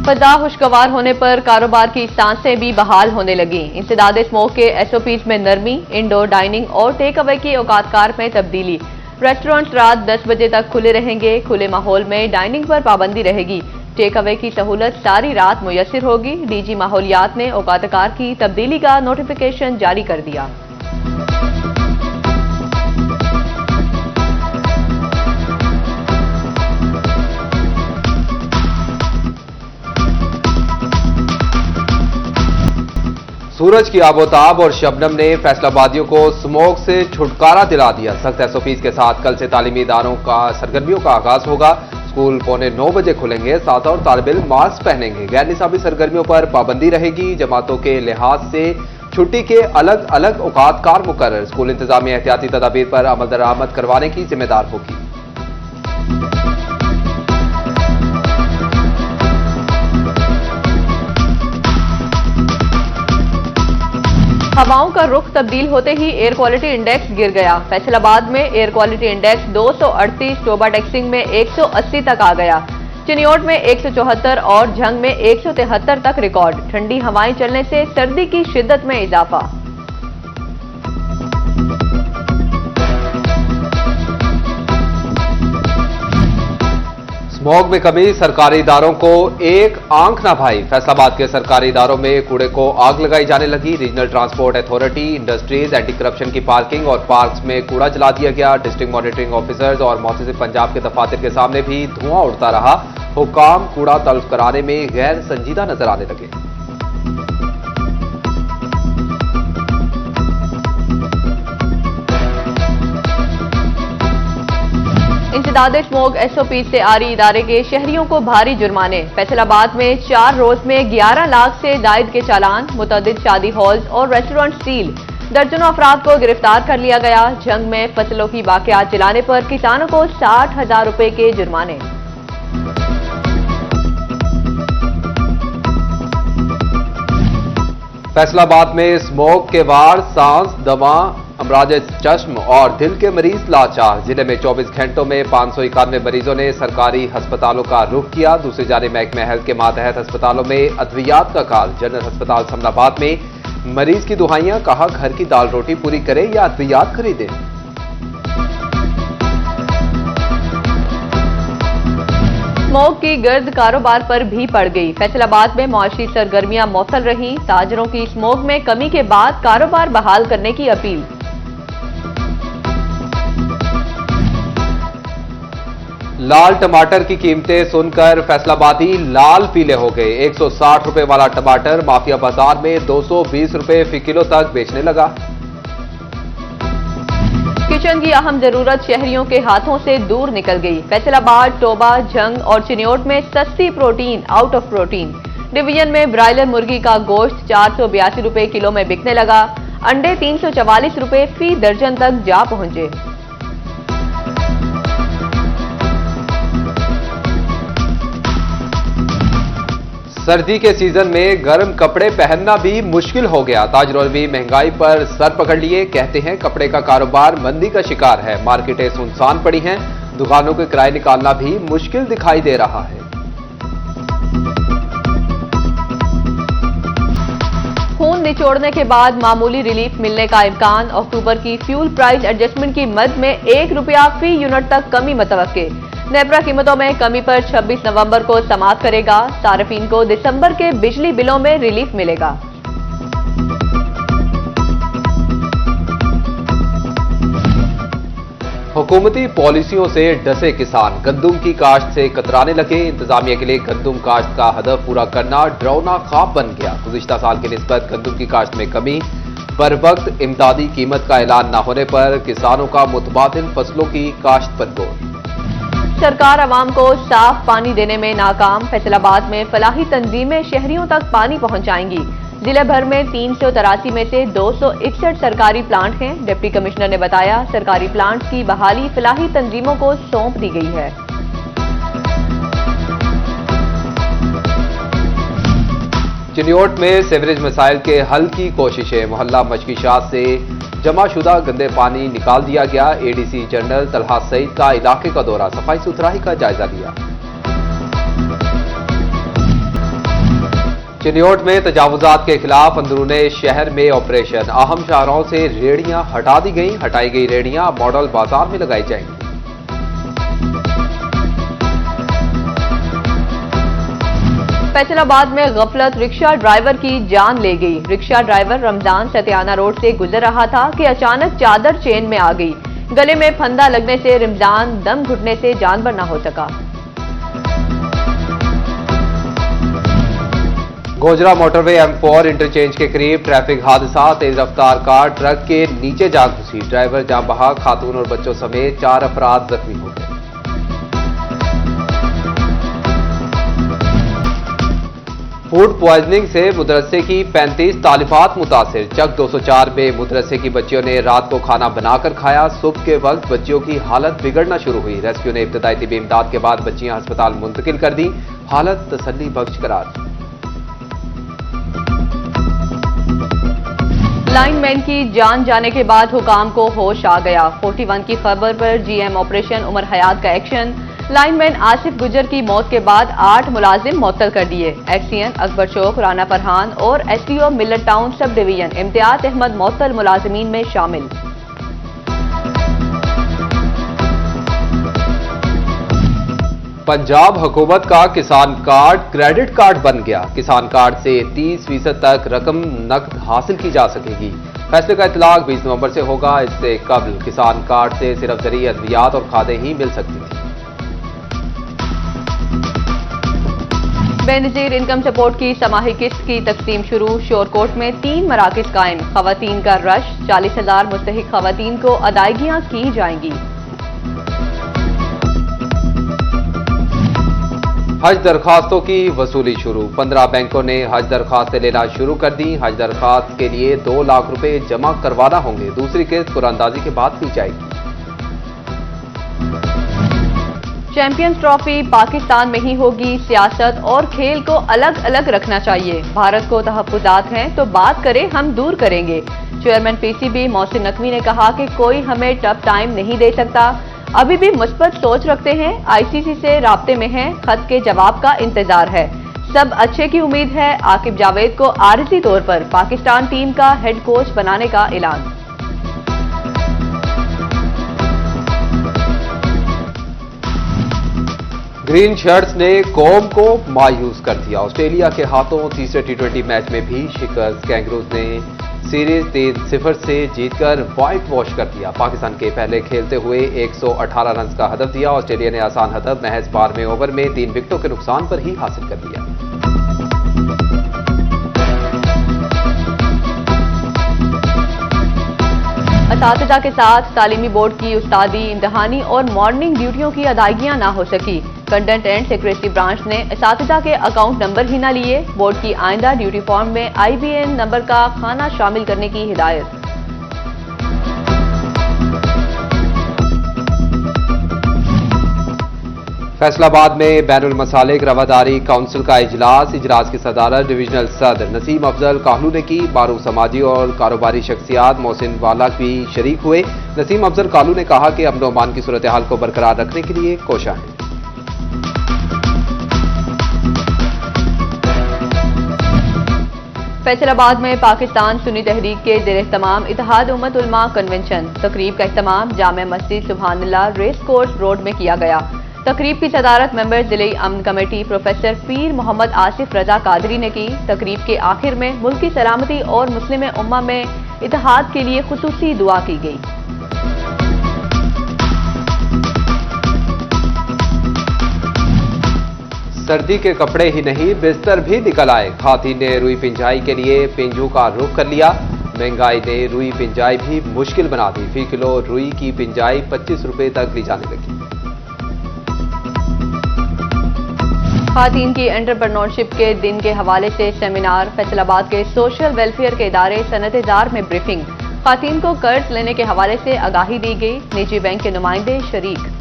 फजा खुशगवार होने पर कारोबार की सांसें भी बहाल होने लगी। इंसदाद स्मोक के SOPs में नरमी, इंडोर डाइनिंग और टेक अवे की औकातकार में तब्दीली। रेस्टोरेंट्स रात 10 बजे तक खुले रहेंगे। खुले माहौल में डाइनिंग पर पाबंदी रहेगी। टेक अवे की सहूलत सारी रात मुयस्सर होगी। DG माहौलियात ने औकातकार की तब्दीली का नोटिफिकेशन जारी कर दिया। सूरज की आबोताब और शबनम ने फैसलाबादियों को स्मोक से छुटकारा दिला दिया। सख्त SOPs के साथ कल से तालीमी इदारों का सरगर्मियों का आगाज होगा। स्कूल 8:45 बजे खुलेंगे। साथ और तालिब इल्म मास्क पहनेंगे। गैर निसाबी सरगर्मियों पर पाबंदी रहेगी। जमातों के लिहाज से छुट्टी के अलग अलग औकातकार मुकर्रर। स्कूल इंतजामिया एहतियाती तदाबीर पर अमल दरामद करवाने की जिम्मेदार होगी। हवाओं का रुख तब्दील होते ही एयर क्वालिटी इंडेक्स गिर गया। फैसलाबाद में एयर क्वालिटी इंडेक्स 238, टोबा टेक्सिंग में 180 तक आ गया। चिनियोट में 174 और झंग में 173 तक रिकॉर्ड। ठंडी हवाएं चलने से सर्दी की शिद्दत में इजाफा। स्मोक में कमी, सरकारी इदारों को एक आंख ना भाई। फैसलाबाद के सरकारी इदारों में कूड़े को आग लगाई जाने लगी। Regional transport authority, industries, anti corruption की पार्किंग और पार्क्स में कूड़ा जला दिया गया। डिस्ट्रिक्ट मॉनिटरिंग ऑफिसर्स और मौसम पंजाब के दफातर के सामने भी धुआं उड़ता रहा। हुक्काम कूड़ा तल्फ कराने में गैर संजीदा नजर आने लगे। इंसदाद स्मोक SOPs से आरी इदारे के शहरियों को भारी जुर्माने। फैसलाबाद में 4 रोज में 11 लाख से जायद के चालान। मुतअद्दिद शादी हॉल्स और रेस्टोरेंट सील। दर्जनों अफराद को गिरफ्तार कर लिया गया। जंग में फसलों की बाकियात जलाने पर किसानों को 60,000 रुपए के जुर्माने। फैसलाबाद में स्मोक के वार, सांस, दमा, अमराज चश्म और दिल के मरीज लाचार। जिले में 24 घंटों में 591 मरीजों ने सरकारी अस्पतालों का रुख किया। दूसरी जानिब महकमे हेल्थ के मातहत अस्पतालों में अद्वियात का काल। जनरल अस्पताल समनाबाद में मरीज की दुहाइयां, कहा घर की दाल रोटी पूरी करें या अद्वियात खरीदें। स्मोक की गर्द कारोबार पर भी पड़ गई। फैसलाबाद में मुआशी सरगर्मियां मौसल रही। ताजरों की स्मोक में कमी के बाद कारोबार बहाल करने की अपील। लाल टमाटर की कीमतें सुनकर फैसलाबादी लाल पीले हो गए। 160 रुपए वाला टमाटर माफिया बाजार में 220 रुपए फी किलो तक बेचने लगा। किचन की अहम जरूरत शहरियों के हाथों से दूर निकल गई। फैसलाबाद, टोबा, झंग और चिनियोट में सस्ती protein out of protein. Division में ब्रायलर मुर्गी का गोश्त 482 रुपए किलो में बिकने लगा। अंडे 344 रुपए फी दर्जन तक जा पहुंचे। सर्दी के सीजन में गर्म कपड़े पहनना भी मुश्किल हो गया। ताजरों ने भी महंगाई पर सर पकड़ लिए। कहते हैं कपड़े का कारोबार मंदी का शिकार है। मार्केटें सुनसान पड़ी हैं। दुकानों के किराए निकालना भी मुश्किल दिखाई दे रहा है। खून निचोड़ने के बाद मामूली रिलीफ मिलने का इम्कान। अक्टूबर की फ्यूल प्राइस एडजस्टमेंट की मद में ₹1 फी यूनिट तक कमी मुतवक्के। नेपरा कीमतों में कमी पर 26 नवंबर को समाप्त करेगा। सार्फिन को दिसंबर के बिजली बिलों में रिलीफ मिलेगा। हुकूमती पॉलिसियों से डसे किसान गंदुम की काश्त से कतराने लगे। इंतजामिया के लिए गंदुम काश्त का हदफ पूरा करना डरावना ख्वाब बन गया। गुज़िश्ता साल की निस्बत गंदुम की काश्त में कमी। बर वक्त इमदादी कीमत का ऐलान न होने पर किसानों का मुतबादिल फसलों की काश्त पर जोर। सरकार आवाम को साफ पानी देने में नाकाम। फैसलाबाद में फलाही तंजीमें शहरियों तक पानी पहुंचाएंगी। जिले भर में 383 में से 261 सरकारी प्लांट हैं। डिप्टी कमिश्नर ने बताया सरकारी प्लांट की बहाली फलाही तंजीमों को सौंप दी गई है। चिनियोट में सीवरेज मसाइल के हल की कोशिशें। मोहल्ला मशकीशात से जमाशुदा गंदे पानी निकाल दिया गया। ADC जनरल तलहा सईद का इलाके का दौरा, सफाई सुथराई का जायजा लिया। चिन्योट में तजावुजात के खिलाफ अंदरूने शहर में ऑपरेशन। अहम शाहराहों से रेहड़ियां हटा दी गई। हटाई गई रेहड़ियां मॉडल बाजार में लगाई जाएंगी। फैसलाबाद में गफलत रिक्शा ड्राइवर की जान ले गई। रिक्शा ड्राइवर रमजान सतियाना रोड से गुजर रहा था कि अचानक चादर चेन में आ गई। गले में फंदा लगने से रमजान दम घुटने से जानवर न हो सका। गोजरा मोटरवे M4 इंटरचेंज के करीब ट्रैफिक हादसा। तेज रफ्तार कार ट्रक के नीचे जा घुसी। ड्राइवर जान बहा। खातून और बच्चों समेत 4 अफराद जख्मी हो गए। फूड पॉइजनिंग से मदरसे की 35 तालिबात मुतासिर। चक 204 में मदरसे की बच्चियों ने रात को खाना बनाकर खाया। सुबह के वक्त बच्चियों की हालत बिगड़ना शुरू हुई। रेस्क्यू ने इब्तदाई तिबी इमदाद के बाद बच्चियां अस्पताल मुंतकिल कर दी। हालत तसल्ली बख्श करार। लाइनमैन की जान जाने के बाद हुकाम को होश आ गया। 41 की खबर पर GM ऑपरेशन उमर हयात का एक्शन। लाइनमैन आसिफ गुजर की मौत के बाद 8 मुलाजिम मुअत्तल कर दिए। एक्सीएन अकबर चौक, राना फरहान और SDO मिल्लत town sub division Imtiaz Ahmad मुअत्तल मुलाजिमीन में शामिल। पंजाब हुकूमत का किसान कार्ड क्रेडिट कार्ड बन गया। किसान कार्ड से 30% तक रकम नकद हासिल की जा सकेगी। फैसले का इतलाक 20 नवंबर से होगा। इससे कबल किसान कार्ड से सिर्फ ज़रिए अद्वियात और खादें ही मिल सकती थी। बेनज़ीर इनकम सपोर्ट की समाही किस्त की तकसीम शुरू। शोरकोट में 3 मराकिज़ कायम। खवातीन का रश। 40,000 मुस्तहिक खवातीन को अदायगियां की जाएंगी। हज दरखास्तों की वसूली शुरू। 15 बैंकों ने हज दरखास्तें लेना शुरू कर दी। हज दरखास्त के लिए 2 लाख रुपए जमा करवाना होंगे। दूसरी किस्त कुरानदाजी के बाद दी जाएगी। चैंपियंस ट्रॉफी पाकिस्तान में ही होगी। सियासत और खेल को अलग अलग रखना चाहिए। भारत को तहफ्फुजात हैं तो बात करें, हम दूर करेंगे। चेयरमैन PCB मोहसिन नकवी ने कहा कि कोई हमें टफ टाइम नहीं दे सकता। अभी भी मुस्बत सोच रखते हैं। ICC से राब्ते में हैं। खत के जवाब का इंतजार है। सब अच्छे की उम्मीद है। आकिब जावेद को आरजी तौर पर पाकिस्तान टीम का हेड कोच बनाने का ऐलान। ग्रीन शर्ट्स ने कौम को मायूस कर दिया। ऑस्ट्रेलिया के हाथों तीसरे T20 मैच में भी शिकस्त। कैंगरूज ने सीरीज 3-0 से जीतकर व्हाइट वॉश कर दिया। पाकिस्तान के पहले खेलते हुए 118 रन का हदफ दिया। ऑस्ट्रेलिया ने आसान हदफ महज 12वें ओवर में 3 विकेटों के नुकसान पर ही हासिल कर दिया। असातिज़ा के साथ तालीमी बोर्ड की उस्तादी, इम्तिहानी और मॉर्निंग ड्यूटियों की अदायगियां ना हो सकी। कंटेंट एंड सेक्रेटरी ब्रांच ने असातिज़ा के अकाउंट नंबर ही ना लिए। बोर्ड की आइंदा ड्यूटी फॉर्म में IBN नंबर का खाना शामिल करने की हिदायत। फैसलाबाद में बैनुल मसालिक रवादारी काउंसिल का इजलास की सदारत डिविजनल सदर नसीम अफजल काहलू ने की। मारूफ समाजी और कारोबारी शख्सियात मोहसिन वाला भी शरीक हुए। नसीम अफजल काहलू ने कहा कि अमन अमान की सूरत हाल को बरकरार रखने के लिए कोशिश है। फैसलाबाद में पाकिस्तान सुन्नी तहरीक के ज़ेर-ए-एहतमाम इत्तेहाद उम्मत उलमा कन्वेंशन। तकरीब का एहतमाम जामे मस्जिद सुभानअल्लाह रेस कोर्स रोड में किया गया। तकरीब की सदारत मेंबर जिले अमन कमेटी प्रोफेसर पीर मोहम्मद आसिफ रजा कादरी ने की। तकरीब के आखिर में मुल्क की सलामती और मुस्लिम उम्मा में इत्तेहाद के लिए खुसूसी दुआ की गई। सर्दी के कपड़े ही नहीं बिस्तर भी निकल आए। खातून ने रुई पिंजाई के लिए पिंजू का रुख कर लिया। महंगाई ने रुई पिंजाई भी मुश्किल बना दी। फी किलो रुई की पिंजाई 25 रुपए तक ली जाने लगी। खातून की एंटरप्रेन्योरशिप के दिन के हवाले से सेमिनार। फैसलाबाद के सोशल वेलफेयर के इदारे सनत-ए-जार में ब्रीफिंग। खातून को कर्ज लेने के हवाले से आगाही दी गई। निजी बैंक के नुमाइंदे शरीक।